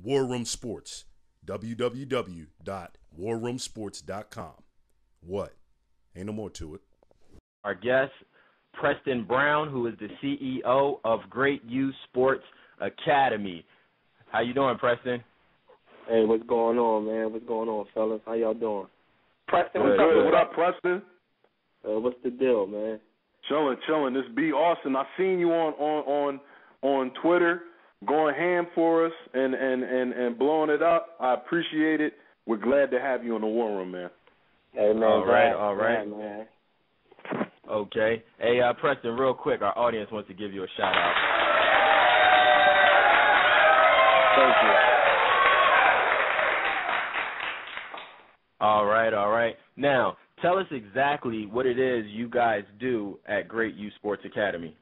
War Room Sports, www.warroomsports.com. What? Ain't no more to it. Our guest, Preston Brown, who is the CEO of Great Youth Sports Academy. How you doing, Preston? Hey, what's going on, man? What's going on, fellas? How y'all doing? Preston, what's up? What up, Preston? What's the deal, man? Chilling. This B. Austin. I seen you on Twitter going ham for us and blowing it up. I appreciate it. We're glad to have you in the War Room, man. Hey, man. All right. Man. Okay. Hey, Preston, real quick, our audience wants to give you a shout out. Thank you. All right. Now, tell us exactly what it is you guys do at Great Youth Sports Academy.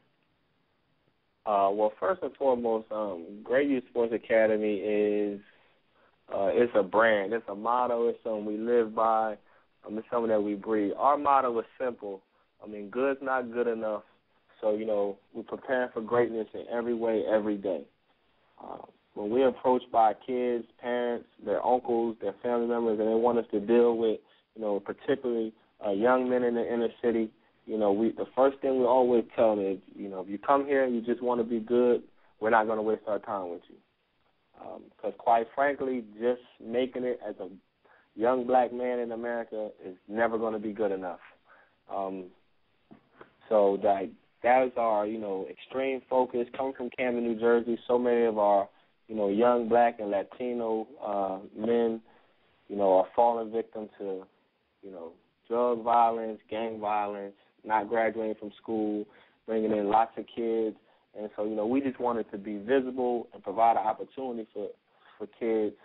Well, first and foremost, Great Youth Sports Academy is it's a brand. It's a motto. It's something we live by. It's something that we breathe. Our motto is simple. Good's not good enough. So, we're preparing for greatness in every way, every day. When we're approached by kids, parents, their uncles, their family members, and they want us to deal with, particularly young men in the inner city, the first thing we always tell them is, if you come here and you just want to be good, we're not going to waste our time with you. Because quite frankly, just making it as a young black man in America is never going to be good enough. So that is our, extreme focus. Coming from Camden, New Jersey, so many of our, young black and Latino men, are falling victim to, drug violence, gang violence, not graduating from school, bringing in lots of kids. And so, we just wanted to be visible and provide an opportunity for kids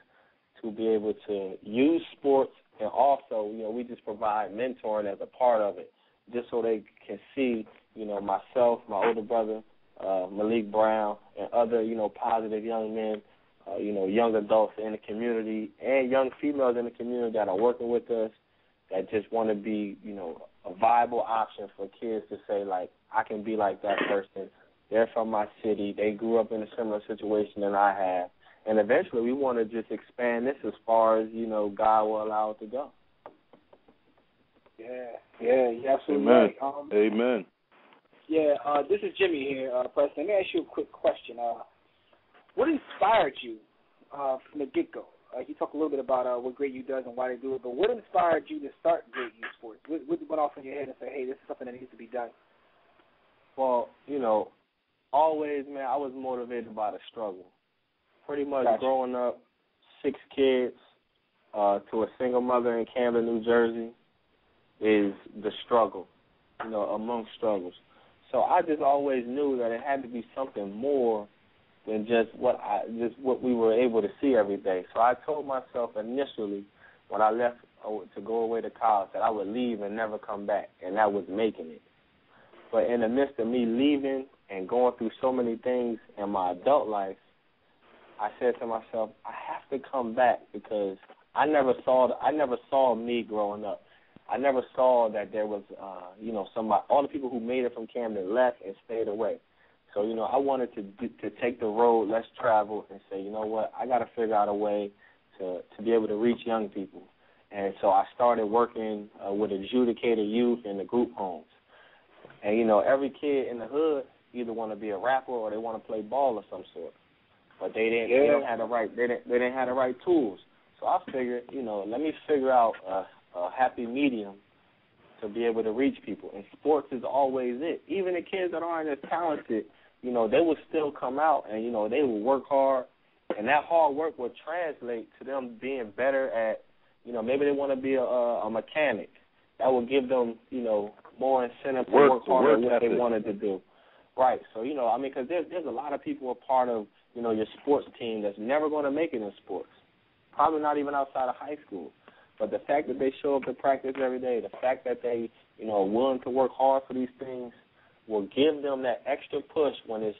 to be able to use sports, and also, we just provide mentoring as a part of it, just so they can see, myself, my older brother, Malik Brown, and other, positive young men, young adults in the community, and young females in the community that are working with us, that just want to be, a viable option for kids to say, like, I can be like that person. They're from my city. They grew up in a similar situation than I have. And eventually we want to just expand this as far as, God will allow it to go. Yeah, you're absolutely right. Amen. Yeah, this is Jimmy here, Preston. Let me ask you a quick question. What inspired you from the get-go? You talk a little bit about what Great Youth does and why they do it, but what inspired you to start Great Youth Sports? What went off in your head and say, hey, this is something that needs to be done? Well, always, man, I was motivated by the struggle. Pretty much growing up, 6 kids to a single mother in Camden, New Jersey, is the struggle, amongst struggles. So I just always knew that it had to be something more than just what we were able to see every day. So I told myself initially when I left to go away to college that I would leave and never come back, and that was making it. But in the midst of me leaving and going through so many things in my adult life, I said to myself, I have to come back because I never saw me growing up. I never saw that there was, somebody. All the people who made it from Camden left and stayed away. So, I wanted to take the road, less travel, and say, you know what, I got to figure out a way to be able to reach young people. And so I started working with adjudicated youth in the group homes. And, every kid in the hood either want to be a rapper or they want to play ball of some sort. But they didn't have the right tools. So I figured, let me figure out a happy medium to be able to reach people. And sports is always it. Even the kids that aren't as talented, they will still come out and, they will work hard. And that hard work will translate to them being better at, maybe they want to be a mechanic. That will give them, more incentive to work harder at what they wanted to do. Right. So, because there's a lot of people a part of, your sports team that's never going to make it in sports, probably not even outside of high school. But the fact that they show up to practice every day, the fact that they, are willing to work hard for these things will give them that extra push when it's,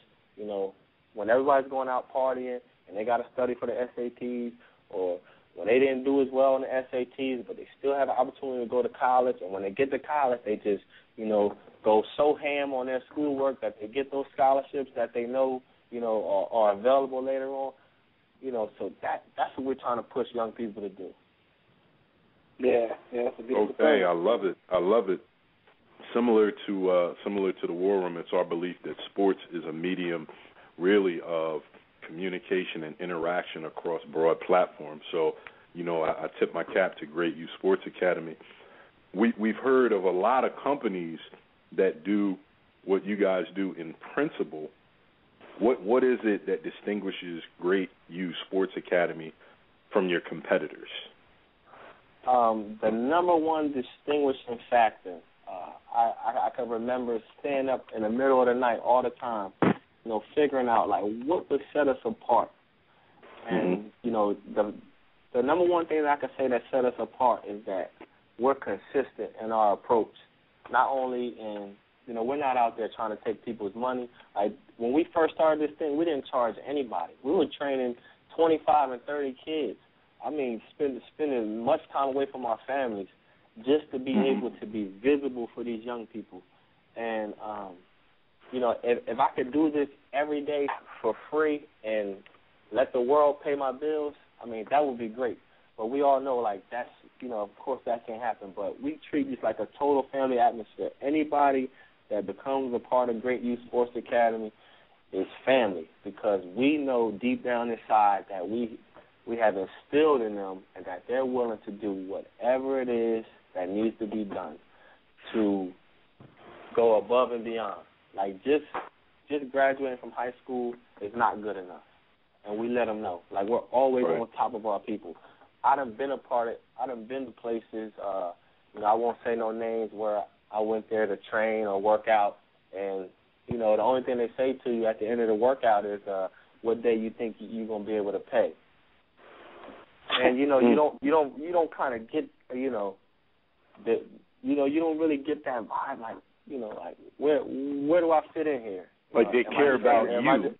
when everybody's going out partying and they got to study for the SATs, or when they didn't do as well in the SATs, but they still have an opportunity to go to college. And when they get to college, they just, go so ham on their schoolwork that they get those scholarships that they know, are available later on. So that's what we're trying to push young people to do. Yeah, that's a beautiful thing. Okay, I love it. Similar to the War Room, it's our belief that sports is a medium, really, of communication and interaction across broad platforms. So, I tip my cap to Great Youth Sports Academy. We've heard of a lot of companies that do what you guys do in principle. What is it that distinguishes Great Youth Sports Academy from your competitors? The number one distinguishing factor, I can remember staying up in the middle of the night all the time, figuring out, like, what would set us apart. And, the number one thing that I can say that set us apart is that we're consistent in our approach. Not only in, we're not out there trying to take people's money. Like, when we first started this thing, we didn't charge anybody. We were training 25 and 30 kids. I mean, spending much time away from our families just to be able to be visible for these young people. And, if I could do this every day for free and let the world pay my bills, I mean, that would be great. But we all know, like, that's, of course that can't happen. But we treat this like a total family atmosphere. Anybody that becomes a part of Great Youth Sports Academy is family, because we know deep down inside that we have instilled in them and that they're willing to do whatever it is that needs to be done to go above and beyond. Like, just graduating from high school is not good enough. And we let them know. Like, we're always on top of our people. I done been to places, I won't say no names, where I went there to train or work out, and, the only thing they say to you at the end of the workout is what day you think you're going to be able to pay. And, you don't kind of get, you don't really get that vibe, like, like, where do I fit in here? Like, they care about you.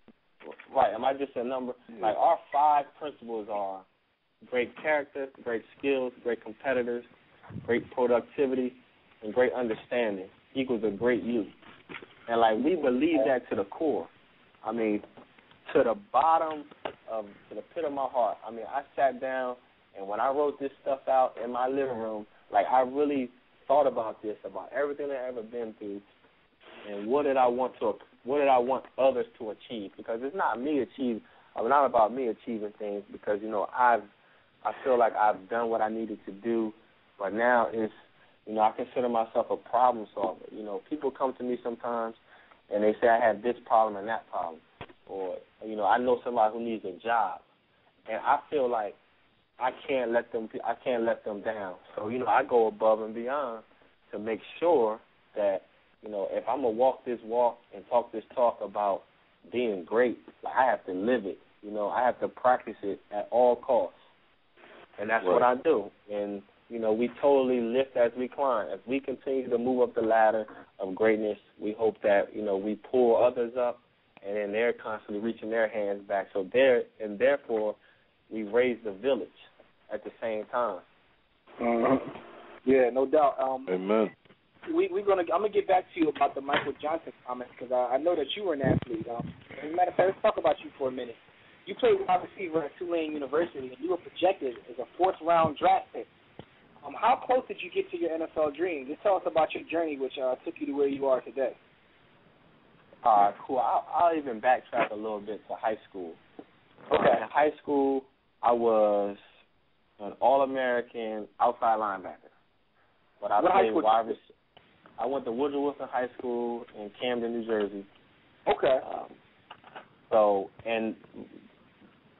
Am I just a number? Like, our 5 principles are great character, great skills, great competitors, great productivity, and great understanding equals a great youth. And, like, we believe that to the core. I mean, to the pit of my heart. I mean, I sat down, and when I wrote this stuff out in my living room, like, I really thought about this, about everything I've ever been through, and what did I want others to achieve? Because it's not not about me achieving things, because, I feel like I've done what I needed to do, but now it's, I consider myself a problem solver. People come to me sometimes and they say I have this problem and that problem, or, I know somebody who needs a job, and I feel like I can't let them down. So, I go above and beyond to make sure that, if I'm going to walk this walk and talk this talk about being great, like, I have to live it. I have to practice it at all costs. And that's what I do. And, we totally lift as we climb. As we continue to move up the ladder of greatness, we hope that, we pull others up, and then they're constantly reaching their hands back. So therefore, we raise the village at the same time. Yeah, no doubt. Amen. I'm gonna get back to you about the Michael Johnson comments, because I know that you were an athlete. As a matter of fact, let's talk about you for a minute. You played wide receiver at Tulane University, and you were projected as a 4th-round draft pick. How close did you get to your NFL dream? Just tell us about your journey, which took you to where you are today. Cool. I'll even backtrack a little bit to high school. Okay. In high school, I was an All-American outside linebacker. But I played wide receiver. I went to Woodrow Wilson High School in Camden, New Jersey. Okay. And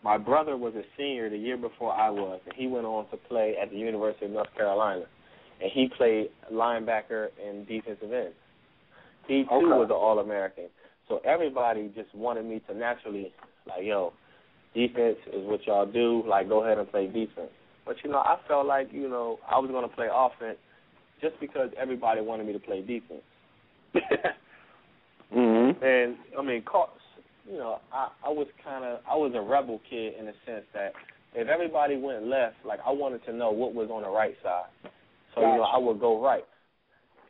my brother was a senior the year before I was, and he went on to play at the University of North Carolina. And he played linebacker and defensive end. He, too, was an All-American. So everybody just wanted me to naturally, like, defense is what y'all do. Like, go ahead and play defense. But, I felt like, I was going to play offense just because everybody wanted me to play defense. And, I mean, I was a rebel kid in the sense that if everybody went left, like, I wanted to know what was on the right side. So, I would go right.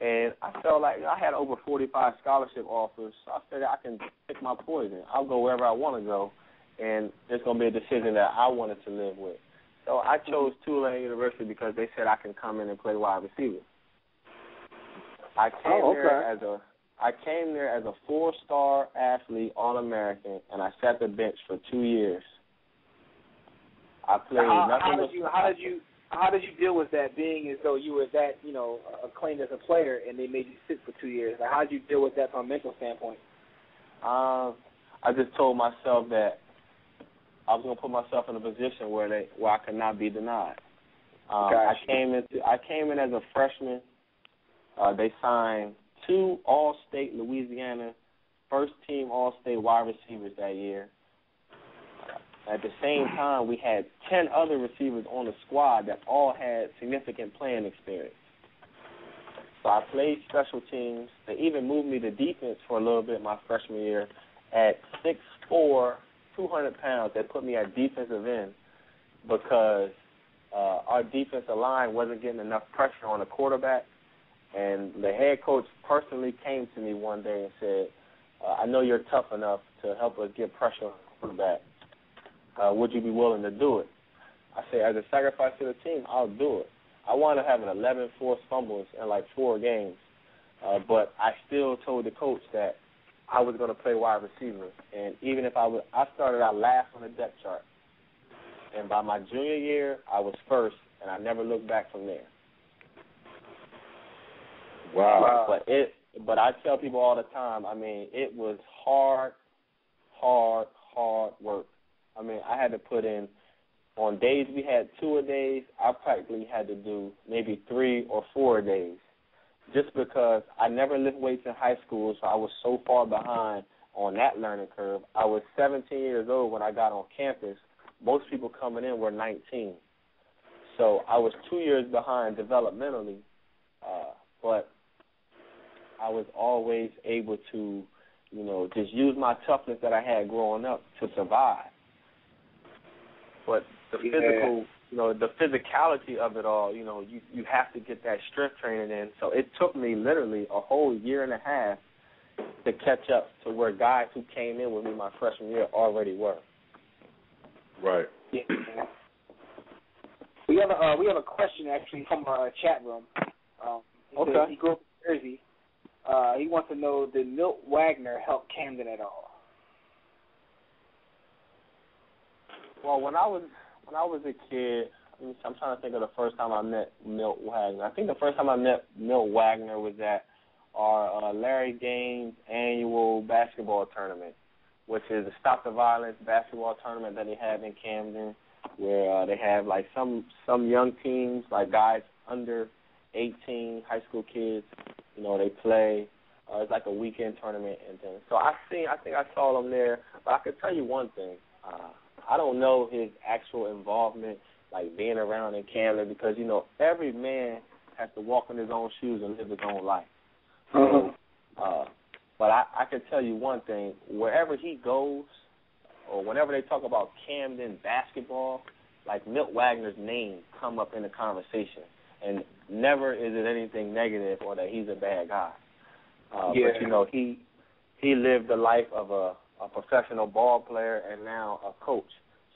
And I felt like I had over 45 scholarship offers, so I figured I can pick my poison. I'll go wherever I want to go, and it's going to be a decision that I wanted to live with. So I chose Tulane University because they said I can come in and play wide receiver. I came there as a 4-star athlete, All-American, and I sat the bench for 2 years. I played How did you deal with that, being as though you were that, acclaimed as a player, and they made you sit for 2 years? Like, how did you deal with that from a mental standpoint? I just told myself that I was going to put myself in a position where I could not be denied. I came in as a freshman. They signed 2 All-State Louisiana first-team All-State wide receivers that year. At the same time, we had 10 other receivers on the squad that all had significant playing experience. So I played special teams. They even moved me to defense for a little bit my freshman year. At 6'4", 200 pounds, they put me at defensive end because our defensive line wasn't getting enough pressure on the quarterback. And the head coach personally came to me one day and said, I know you're tough enough to help us get pressure on the quarterback. Would you be willing to do it? I said, as a sacrifice to the team, I'll do it. I wound up having 11 forced fumbles in like 4 games, but I still told the coach that I was going to play wide receiver. And even if I started out last on the depth chart. And by my junior year, I was first, and I never looked back from there. Wow. But I tell people all the time, I mean, it was hard work. I mean, I had to put in, on days we had 2-a-days, I practically had to do maybe 3 or 4 days, just because I never lifted weights in high school, so I was so far behind on that learning curve. I was 17 years old when I got on campus. Most people coming in were 19. So I was 2 years behind developmentally, but I was always able to, just use my toughness that I had growing up to survive. But the physical, the physicality of it all, you have to get that strength training in. So it took me literally a whole year and a half to catch up to where guys who came in with me my freshman year already were. Right. Yeah. We have a question actually from our chat room. Okay. He grew up in Jersey. He wants to know, did Milt Wagner help Camden at all? Well, when I was a kid, I'm trying to think of the first time I met Milt Wagner. I think the first time I met Milt Wagner was at our Larry Gaines annual basketball tournament, which is a Stop the Violence basketball tournament that they have in Camden, where they have like some young teams, like guys under 18, high school kids. They play. It's like a weekend tournament and things. So I think I saw him there. But I could tell you one thing. I don't know his actual involvement, like being around in Camden, because, every man has to walk in his own shoes and live his own life. So, but I can tell you one thing. Wherever he goes, or whenever they talk about Camden basketball, like Milt Wagner's name come up in the conversation. And never is it anything negative or that he's a bad guy. But, he lived the life of a professional ball player and now a coach.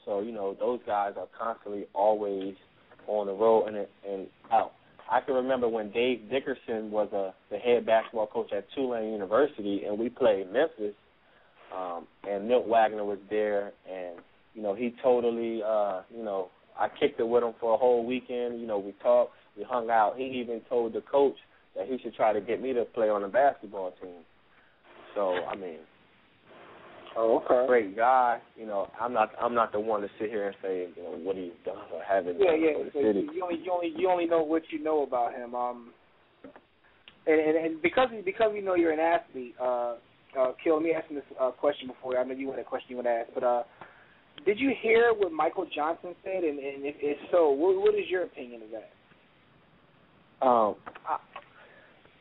So, those guys are constantly always on the road and out. I can remember when Dave Dickerson was the head basketball coach at Tulane University, and we played Memphis, and Milt Wagner was there, and, he totally, I kicked it with him for a whole weekend. We talked, we hung out. He even told the coach that he should try to get me to play on the basketball team. So, great guy. I'm not the one to sit here and say, what he's done or haven't done for the city. You only know what you know about him. And because we know you're an athlete, Kill, let me ask you this question before. I know you had a question you want to ask, but did you hear what Michael Johnson said? And if so, what is your opinion of that?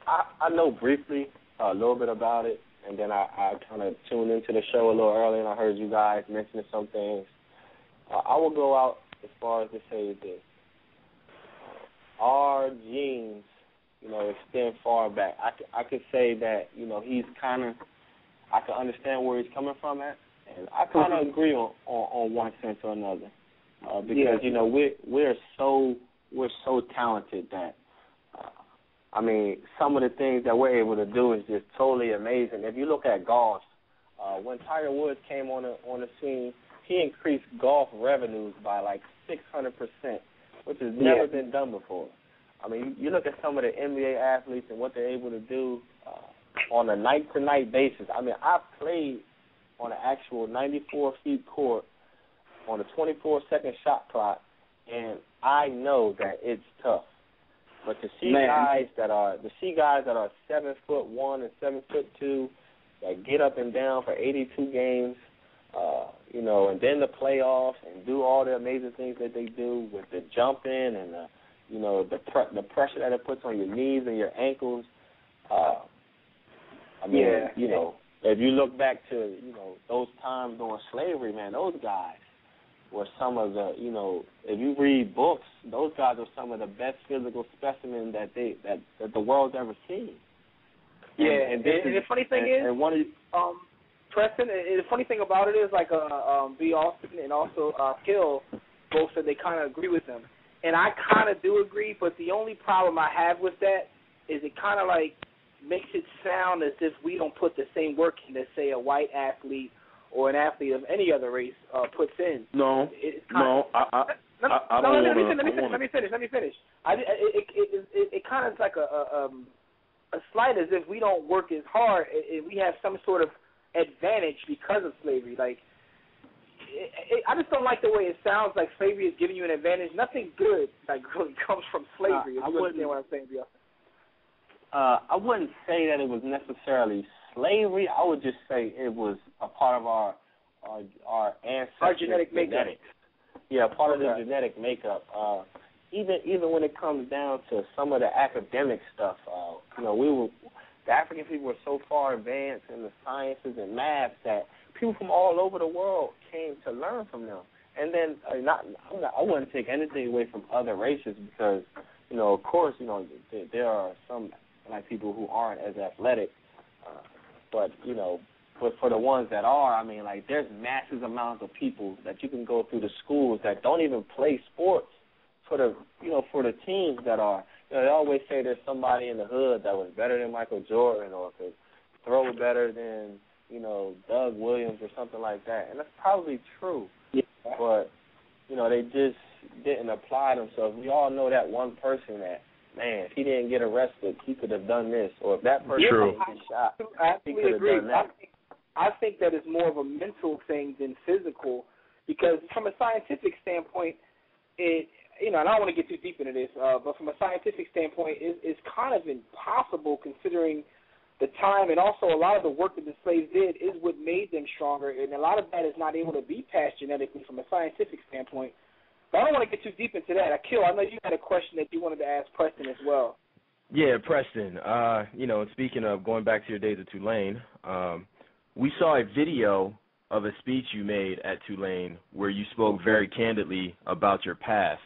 I know briefly a little bit about it, and then I kind of tuned into the show a little early, and I heard you guys mentioning some things. I will go out as far as to say this. Our genes, extend far back. I could say that, he's kind of, I can understand where he's coming from at, And I kind of agree on one sense or another, because you know we're so talented that I mean, some of the things that we're able to do is just totally amazing. If you look at golf, when Tiger Woods came on the scene, he increased golf revenues by like 600%, which has never been done before. I mean, you look at some of the NBA athletes and what they're able to do on a night-to-night basis. I mean, I've played on an actual 94-feet court on a 24-second shot clock, and I know that it's tough. But to see guys that are 7'1" and 7'2" that get up and down for 82 games, you know, and then the playoffs and do all the amazing things that they do with the jumping and you know the pressure that it puts on your knees and your ankles. I mean, you know, if you look back to those times during slavery, man, those guys were some of the, you know, if you read books, those guys are some of the best physical specimens that the world's ever seen. And the funny thing is, Preston, the funny thing about it is, like, B. Austin and also Hill both said they kind of agree with them. And I kind of do agree, but the only problem I have with that is it kind of, like, makes it sound as if we don't put the same work in that, say, a white athlete or an athlete of any other race puts in. I don't want to. Let me finish. It kind of is like a slight as if we don't work as hard and we have some sort of advantage because of slavery. Like, I just don't like the way it sounds like slavery is giving you an advantage. Nothing good like really comes from slavery. If you understand what I'm saying, Bill. I wouldn't say that it was necessarily slavery. I would just say it was a part of our ancestors' our genetic makeup. Yeah, part of the genetic makeup. Even when it comes down to some of the academic stuff, you know, the African people were so far advanced in the sciences and math that people from all over the world came to learn from them. And then I wouldn't take anything away from other races because, you know, of course, you know, there are some Black people who aren't as athletic, but, you know, but for the ones that are, I mean, like, there's massive amounts of people that you can go through the schools that don't even play sports for the teams that are. You know, they always say there's somebody in the hood that was better than Michael Jordan or could throw better than, you know, Doug Williams or something like that. And that's probably true. Yeah. But, you know, they just didn't apply themselves. We all know that one person that, man, if he didn't get arrested, he could have done this. Or if that person didn't get shot, he could have done that. I think that is more of a mental thing than physical, because from a scientific standpoint, and I don't want to get too deep into this, but from a scientific standpoint, it's kind of impossible considering the time, and also a lot of the work that the slaves did is what made them stronger, and a lot of that is not able to be passed genetically from a scientific standpoint. But I don't want to get too deep into that. Akil, I know you had a question that you wanted to ask Preston as well. Yeah, Preston, you know, speaking of going back to your days at Tulane, we saw a video of a speech you made at Tulane where you spoke very candidly about your past.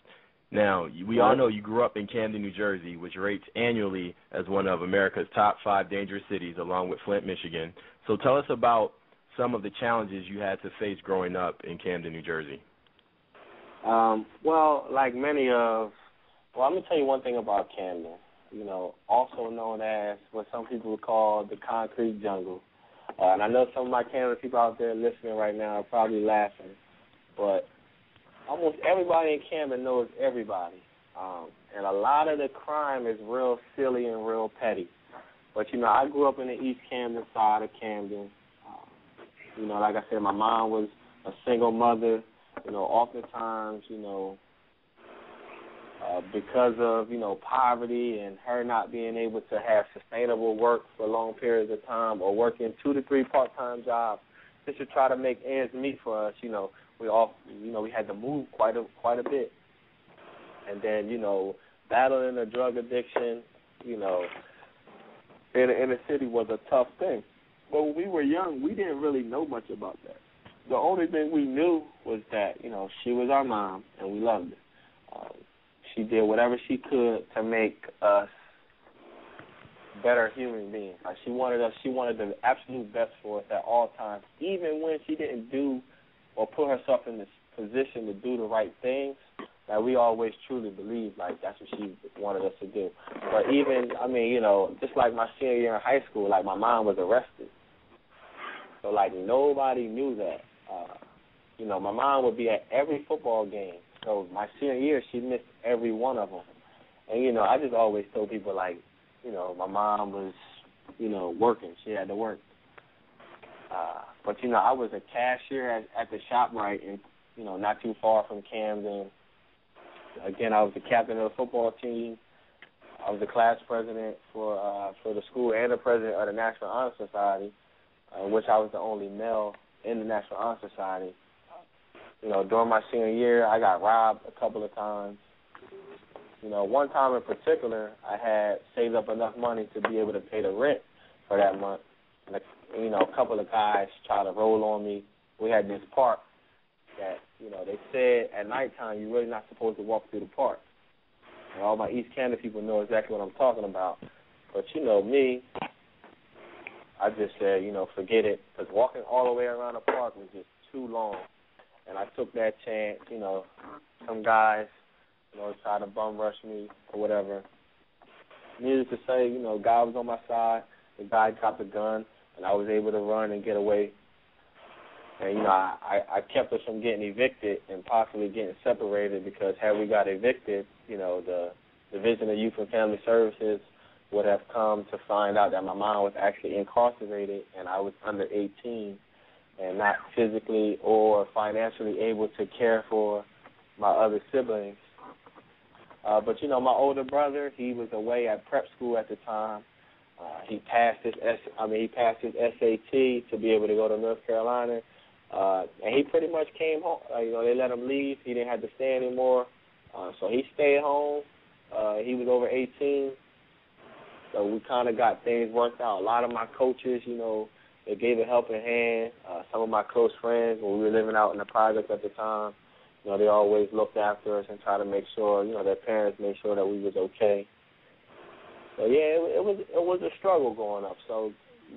Now, we all know you grew up in Camden, New Jersey, which rates annually as one of America's top 5 dangerous cities, along with Flint, Michigan. So tell us about some of the challenges you had to face growing up in Camden, New Jersey. Well, like I'm going to tell you one thing about Camden, you know, also known as what some people would call the concrete jungle. And I know some of my Camden people out there listening right now are probably laughing, but almost everybody in Camden knows everybody. And a lot of the crime is real silly and real petty. But, you know, I grew up in the East Camden side of Camden. You know, like I said, my mom was a single mother. You know, oftentimes, you know, because of, you know, poverty and her not being able to have sustainable work for long periods of time or working 2 to 3 part-time jobs just to try to make ends meet for us, you know, we had to move quite a bit. And then, you know, battling a drug addiction, you know, in the city was a tough thing. But when we were young, we didn't really know much about that. The only thing we knew was that, you know, she was our mom and we loved her. She did whatever she could to make us better human beings. Like she wanted the absolute best for us at all times, even when she didn't do or put herself in this position to do the right things. That we always truly believe like that's what she wanted us to do. But even, I mean, you know, just like my senior year in high school, like my mom was arrested. So like nobody knew that. You know, my mom would be at every football game. So my senior year, she missed every one of them. And, you know, I just always told people like, you know, my mom was, you know, working. She had to work. But, you know, I was a cashier at the ShopRite and, you know, not too far from Camden. Again, I was the captain of the football team. I was the class president for the school and the president of the National Honor Society, which I was the only male in the National Honor Society. You know, during my senior year, I got robbed a couple of times. You know, one time in particular, I had saved up enough money to be able to pay the rent for that month. And, you know, a couple of guys tried to roll on me. We had this park that, you know, they said at nighttime you're really not supposed to walk through the park. And all my East Canada people know exactly what I'm talking about. But, you know, me, I just said, you know, forget it, because walking all the way around the park was just too long. And I took that chance, you know, some guys, you know, tried to bum rush me or whatever. Needless to say, you know, God was on my side. The guy dropped the gun, and I was able to run and get away. And, you know, I kept us from getting evicted and possibly getting separated, because had we got evicted, you know, the Division of Youth and Family Services would have come to find out that my mom was actually incarcerated and I was under 18 and not physically or financially able to care for my other siblings. But, you know, my older brother, he was away at prep school at the time. He passed his SAT to be able to go to North Carolina. And he pretty much came home. You know, they let him leave. He didn't have to stay anymore. So he stayed home. He was over 18. So we kind of got things worked out. A lot of my coaches, you know, they gave a helping hand. Some of my close friends, when we were living out in the projects at the time, you know, they always looked after us and tried to make sure, you know, their parents made sure that we was okay. So, yeah, it was a struggle growing up. So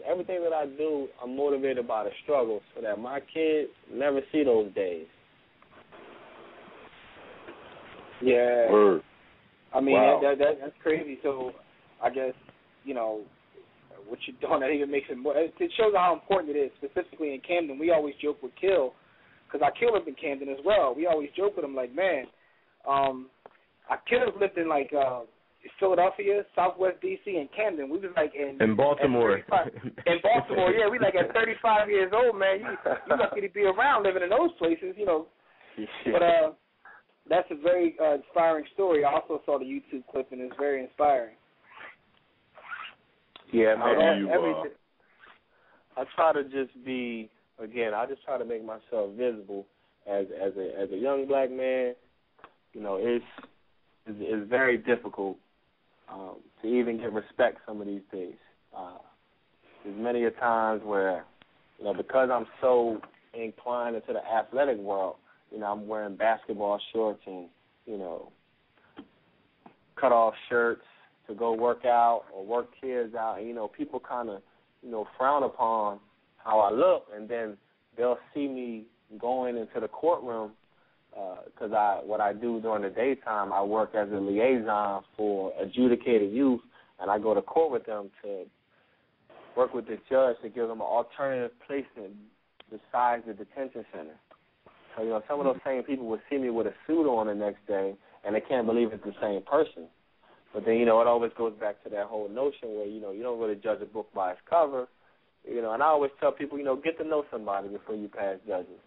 everything that I do, I'm motivated by the struggle so that my kids never see those days. Yeah. Word. I mean, Wow. that's crazy. So I guess, you know, what you're doing, I think it makes it more, it shows how important it is, specifically in Camden. We always joke with Kill, because our Kill lived in Camden as well. We always joke with him like, man, our Killers lived in, like, Philadelphia, Southwest D.C., and Camden. We was, like, in Baltimore. In Baltimore, yeah. We, like, at 35 years old, man, you lucky to be around living in those places, you know. Yeah. But that's a very inspiring story. I also saw the YouTube clip, and it's very inspiring. Yeah, man. You, I try to just be, again, I just try to make myself visible as a young black man. You know, it's very difficult to even get respect some of these days. There's many a times where, you know, because I'm so inclined into the athletic world, you know, I'm wearing basketball shorts and, you know, cut off shirts to go work out or work kids out. And, you know, people kind of, you know, frown upon how I look, and then they'll see me going into the courtroom because what I do during the daytime, I work as a liaison for adjudicated youth, and I go to court with them to work with the judge to give them an alternative placement besides the detention center. So, you know, some of those same people would see me with a suit on the next day, and they can't believe it's the same person. But then, you know, it always goes back to that whole notion where, you know, you don't really judge a book by its cover. You know, and I always tell people, you know, get to know somebody before you pass judgment.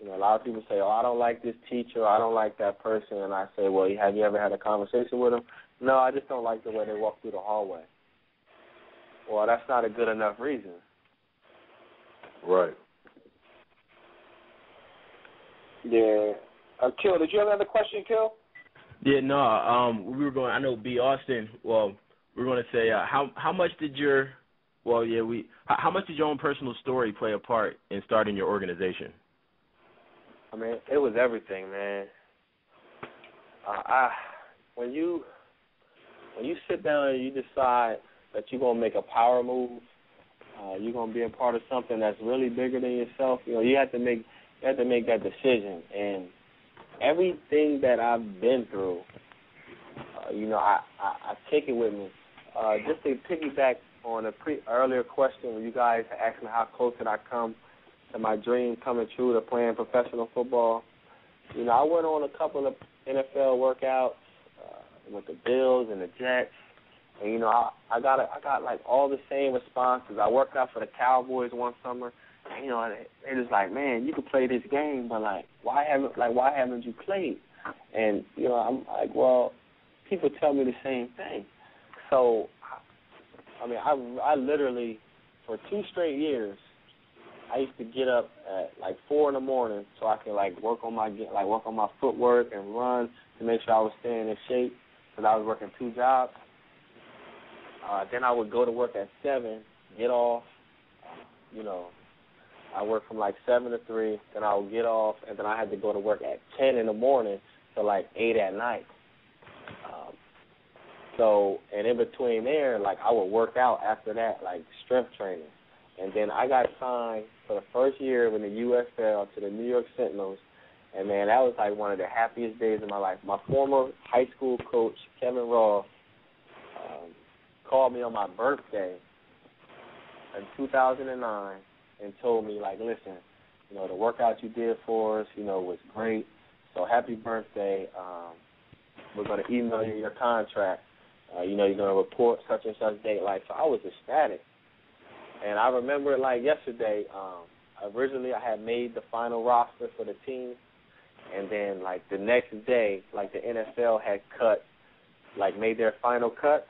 You know, a lot of people say, oh, I don't like this teacher, or I don't like that person. And I say, well, have you ever had a conversation with them? No, I just don't like the way they walk through the hallway. Well, that's not a good enough reason. right. Yeah. Kill, did you have another question, Kill? Yeah, no. We were going. I know B. Austin. Well, we were going to say how much did your how much did your own personal story play a part in starting your organization? I mean, it was everything, man. when you sit down and you decide that you're gonna make a power move, you're gonna be a part of something that's really bigger than yourself. You have to make that decision. And everything that I've been through, I take it with me. Just to piggyback on a earlier question when you guys asked me how close did I come to my dream coming true to playing professional football. I went on a couple of NFL workouts with the Bills and the Jets, and I got like all the same responses. I worked out for the Cowboys one summer, and it was like, man, you could play this game, but why haven't you played? And I'm like, well, people tell me the same thing. So, I mean, I literally for 2 straight years, I used to get up at like 4 in the morning so I could work on my footwork and run to make sure I was staying in shape because I was working 2 jobs. Then I would go to work at 7, get off. I worked from 7 to 3. Then I would get off, and then I had to go to work at 10 in the morning to 8 at night. And in between there, I would work out after that, strength training. And then I got signed for the first year when the USL to the New York Sentinels. And, man, that was, one of the happiest days of my life. My former high school coach, Kevin Ross, called me on my birthday in 2009 and told me, listen, the workout you did for us, was great. So happy birthday. We're going to email you your contract. You're going to report such and such date. So I was ecstatic. And I remember it like yesterday. Originally, I had made the final roster for the team. And then, the next day, the NFL had made their final cut.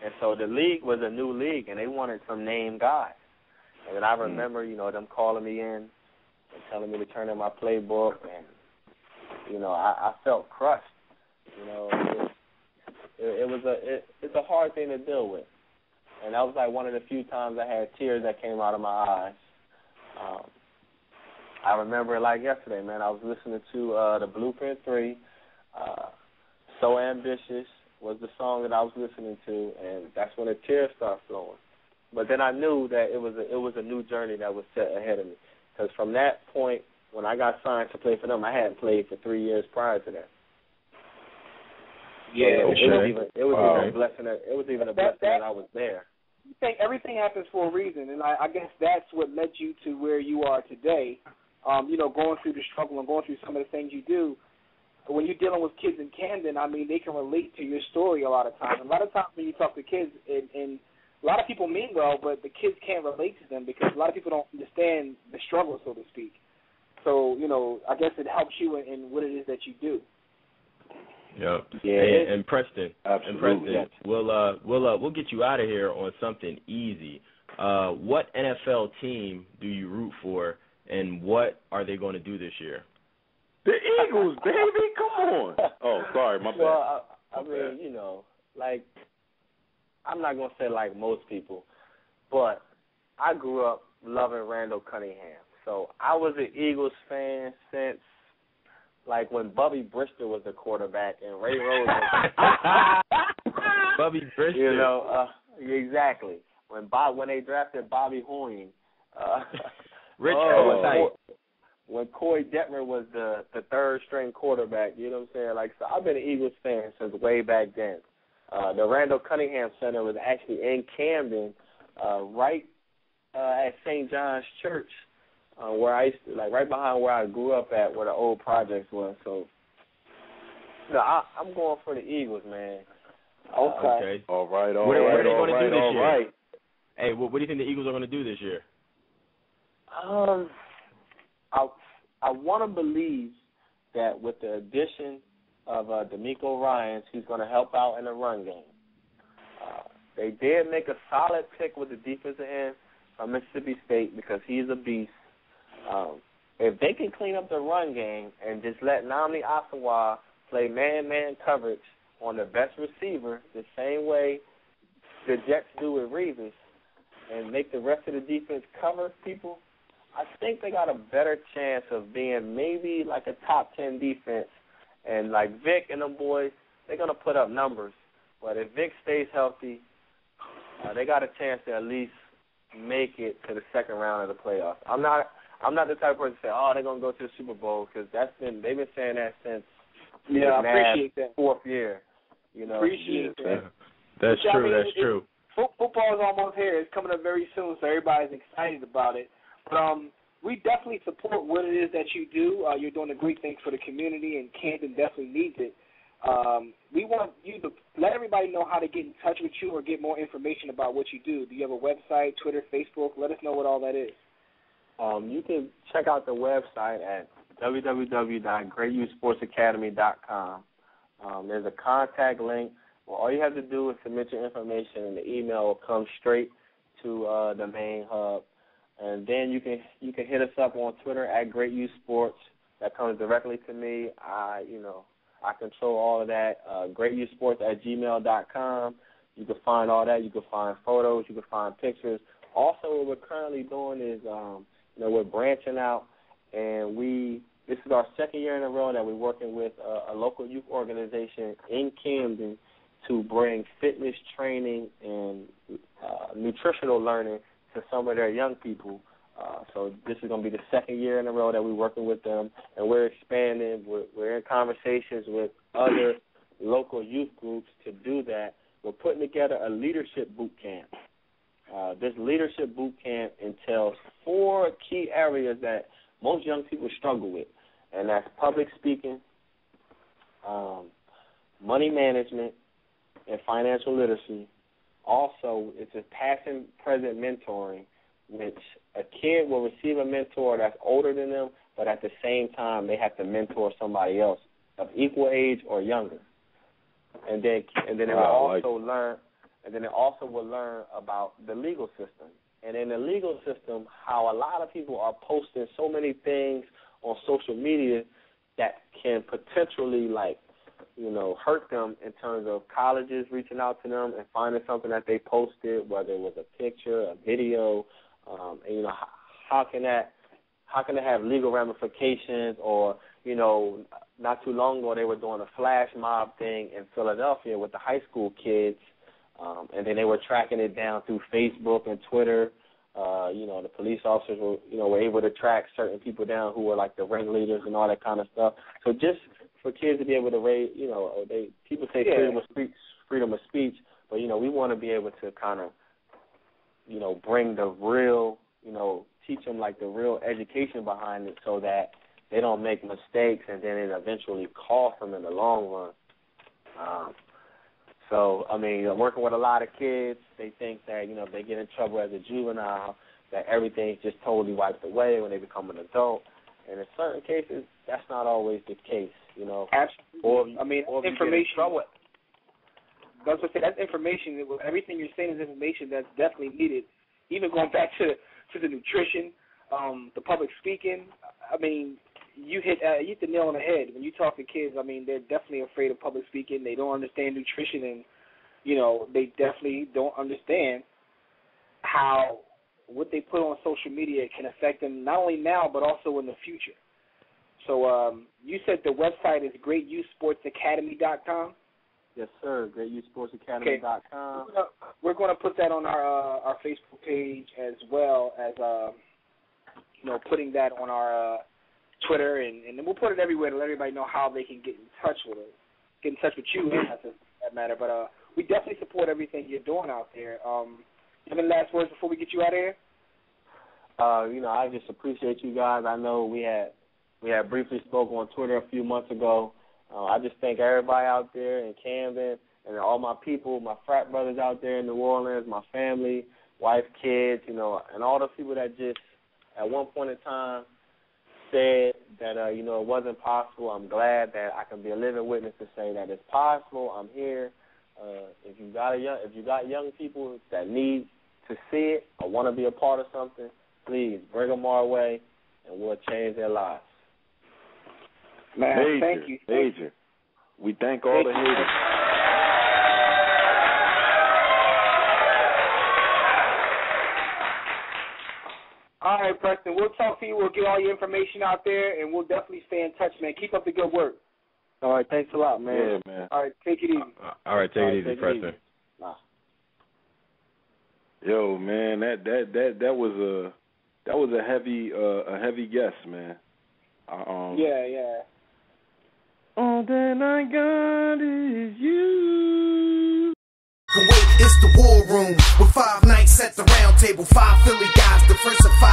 And so the league was a new league, and they wanted some named guys. And then I remember, them calling me in and telling me to turn in my playbook. And, I felt crushed. It's a hard thing to deal with. And that was one of the few times I had tears that came out of my eyes. I remember it like yesterday, man. I was listening to the Blueprint 3. So Ambitious was the song that I was listening to, and that's when the tears started flowing. But then I knew that it was a new journey that was set ahead of me. Because from that point, when I got signed to play for them, I hadn't played for 3 years prior to that. Yeah, it was even a blessing. It was even a blessing that I was there. You think everything happens for a reason, and I guess that's what led you to where you are today. Going through the struggle and going through some of the things you do. When you're dealing with kids in Camden, I mean, they can relate to your story a lot of times. A lot of times when you talk to kids, and a lot of people mean well, but the kids can't relate to them because a lot of people don't understand the struggle, so to speak. So, I guess it helps you in what it is that you do. Yep. Yeah. And Preston. Absolutely. And Preston, we'll get you out of here on something easy. What NFL team do you root for, and what are they going to do this year? The Eagles, baby, come on. Oh, sorry, my bad. Well, I mean, I'm not going to say like most people, but I grew up loving Randall Cunningham. So I was an Eagles fan since, when Bubby Brister was the quarterback and Ray Rose was Bubby Brister. Exactly. When they drafted Bobby Hoying. When Corey Detmer was the third-string quarterback, you know what I'm saying? So I've been an Eagles fan since way back then. The Randall Cunningham Center was actually in Camden, right at St. John's Church, where I used to, right behind where I grew up at, where the old projects was. So, I'm going for the Eagles, man. Okay. All right. What are they going to do this year? Right. Hey, what do you think the Eagles are going to do this year? I want to believe that with the addition of D'Amico Ryans, he's going to help out in the run game. They did make a solid pick with the defensive end from Mississippi State because he's a beast. If they can clean up the run game and just let Nnamdi Asomugha play man-man coverage on the best receiver the same way the Jets do with Revis and make the rest of the defense cover people, I think they got a better chance of being maybe a top 10 defense. And Vic and them boys, they're going to put up numbers. But if Vic stays healthy, they got a chance to at least make it to the second round of the playoffs. I'm not the type of person to say, oh, they're gonna go to the Super Bowl, because they've been saying that since I appreciate that. fourth year. Appreciate that. That's true. That's true. Football is almost here. It's coming up very soon, so everybody's excited about it. But we definitely support what it is that you do. You're doing a great thing for the community, and Camden definitely needs it. We want you to let everybody know how to get in touch with you or get more information about what you do. Do you have a website, Twitter, Facebook? Let us know what all that is. You can check out the website at www.greatyouthsportsacademy.com. There's a contact link. Well, all you have to do is submit your information, and the email will come straight to the main hub. And then you can hit us up on Twitter at Great Youth Sports. That comes directly to me. I control all of that. GreatYouthSports@gmail.com. You can find all that. You can find photos. You can find pictures. Also, what we're currently doing is, we're branching out, and this is our second year in a row that we're working with a local youth organization in Camden to bring fitness training and nutritional learning to some of their young people. So this is going to be the second year in a row that we're working with them, and we're expanding. We're in conversations with other local youth groups to do that. We're putting together a leadership boot camp. This leadership boot camp entails 4 key areas that most young people struggle with, and that's public speaking, money management, and financial literacy. Also, it's a past and present mentoring, which a kid will receive a mentor that's older than them, but at the same time they have to mentor somebody else of equal age or younger. And then they will also learn. And then they also will learn about the legal system. And in the legal system, how a lot of people are posting so many things on social media that can potentially, hurt them in terms of colleges reaching out to them and finding something that they posted, whether it was a picture, a video, and, how can that have legal ramifications? Or, not too long ago they were doing a flash mob thing in Philadelphia with the high school kids, and then they were tracking it down through Facebook and Twitter. The police officers were able to track certain people down who were like the ringleaders and all that kind of stuff. So just for kids to be able to raise, people say freedom of speech, but we want to be able to kind of, bring the real, teach them like the real education behind it, so that they don't make mistakes and then it eventually costs them in the long run. Working with a lot of kids, they think that, if they get in trouble as a juvenile, that everything's just totally wiped away when they become an adult. And in certain cases, that's not always the case, Absolutely. Or information. That's what I say. That's information. Everything you're saying is information that's definitely needed. Even going back to the nutrition, the public speaking. You hit the nail on the head. When you talk to kids, they're definitely afraid of public speaking. They don't understand nutrition, and they definitely don't understand how what they put on social media can affect them not only now but also in the future. So you said the website is GreatYouthSportsAcademy.com? Yes, sir. GreatYouthSportsAcademy.com. Okay. We're going to put that on our Facebook page, as well as putting that on our Twitter, and then we'll put it everywhere to let everybody know how they can get in touch with us, get in touch with you, for that matter. But we definitely support everything you're doing out there. Any last words before we get you out of here? I just appreciate you guys. I know we had briefly spoke on Twitter a few months ago. I just thank everybody out there in Camden and all my people, my frat brothers out there in New Orleans, my family, wife, kids, and all the people that just at one point in time said that, it wasn't possible. I'm glad that I can be a living witness to say that it's possible. I'm here. If you got young people that need to see it or want to be a part of something, please bring them our way, and we'll change their lives. Man, thank you. Major. We thank all the haters. All right, Preston, we'll talk to you. We'll get all your information out there, and we'll definitely stay in touch, man. Keep up the good work. All right, thanks a lot, man. Yeah, man. All right, take it easy. All right, take it easy, Preston. Yo, man, that was a heavy guess, man. Yeah. All that I got is you. Kuwait, it's the war room with 5 nights at the round table. 5 Philly guys, diversified.